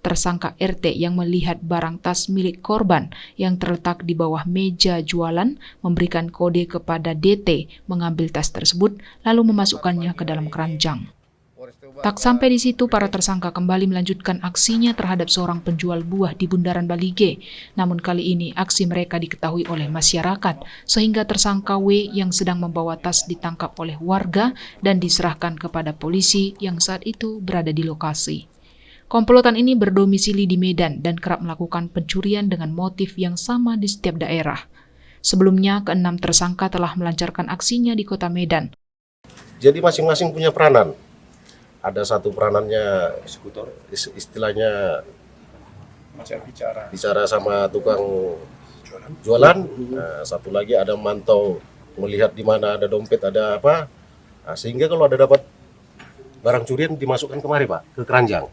tersangka RT yang melihat barang tas milik korban yang terletak di bawah meja jualan memberikan kode kepada DT mengambil tas tersebut lalu memasukkannya ke dalam keranjang. Tak sampai di situ, para tersangka kembali melanjutkan aksinya terhadap seorang penjual buah di Bundaran Balige. Namun kali ini aksi mereka diketahui oleh masyarakat, sehingga tersangka W yang sedang membawa tas ditangkap oleh warga dan diserahkan kepada polisi yang saat itu berada di lokasi. Komplotan ini berdomisili di Medan dan kerap melakukan pencurian dengan motif yang sama di setiap daerah. Sebelumnya, keenam tersangka telah melancarkan aksinya di kota Medan. Jadi masing-masing punya peranan. Ada satu peranannya eksekutor, istilahnya bicara sama tukang jualan. Nah, satu lagi ada mantau melihat di mana ada dompet, ada apa. Nah, sehingga kalau ada dapat barang curian dimasukkan kemari Pak, ke keranjang.